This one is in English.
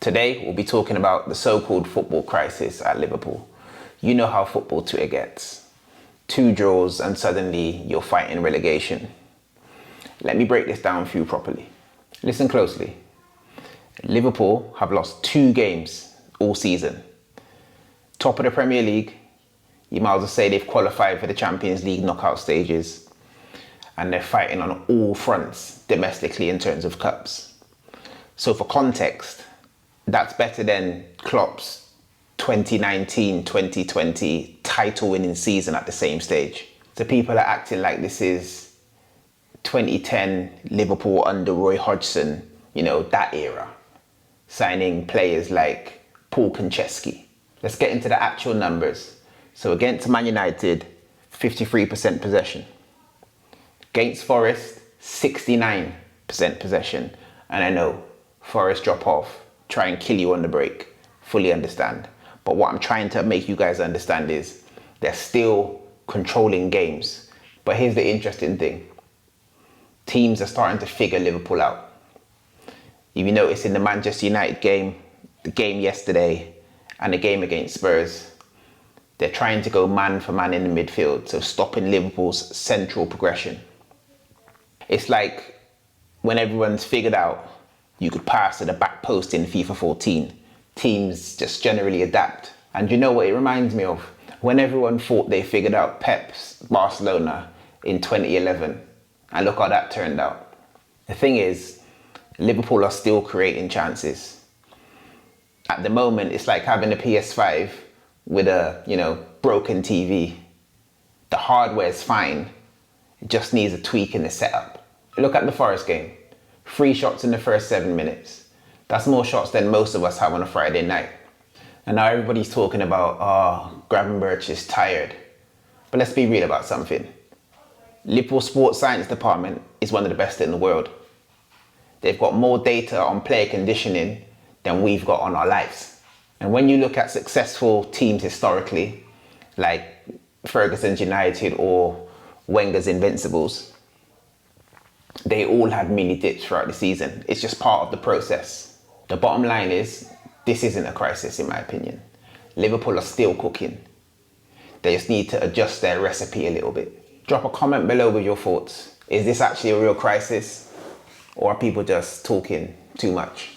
Today, we'll be talking about the so-called football crisis at Liverpool. You know how football Twitter gets. 2 draws and suddenly you're fighting relegation. Let me break this down for you properly. Listen closely. Liverpool have lost 2 games all season. Top of the Premier League, you might as well say they've qualified for the Champions League knockout stages. And they're fighting on all fronts domestically in terms of cups. So for context, that's better than Klopp's 2019-2020 title-winning season at the same stage. So people are acting like this is 2010 Liverpool under Roy Hodgson, that era, signing players like Paul Konchesky. Let's get into the actual numbers. So against Man United, 53% possession. Against Forest, 69% possession. And I know, Forest drop off, try and kill you on the break. Fully understand. But what I'm trying to make you guys understand is they're still controlling games. But here's the interesting thing. Teams are starting to figure Liverpool out. If you notice in the Manchester United game, the game yesterday, and the game against Spurs, they're trying to go man for man in the midfield, so stopping Liverpool's central progression. It's like when everyone's figured out you could pass to the back post in FIFA 14, teams just generally adapt. And you know what it reminds me of? When everyone thought they figured out Pep's Barcelona in 2011, and look how that turned out. The thing is, Liverpool are still creating chances. At the moment, it's like having a PS5 with a, broken TV. The hardware is fine. It just needs a tweak in the setup. Look at the Forest game. 3 shots in the first 7 minutes. That's more shots than most of us have on a Friday night. And now everybody's talking about, Gravenberch is tired. But let's be real about something. Liverpool Sports Science Department is one of the best in the world. They've got more data on player conditioning than we've got on our lives. And when you look at successful teams historically, like Ferguson's United or Wenger's Invincibles, they all had mini dips throughout the season. It's just part of the process. The bottom line is, this isn't a crisis in my opinion. Liverpool are still cooking. They just need to adjust their recipe a little bit. Drop a comment below with your thoughts. Is this actually a real crisis? Or are people just talking too much?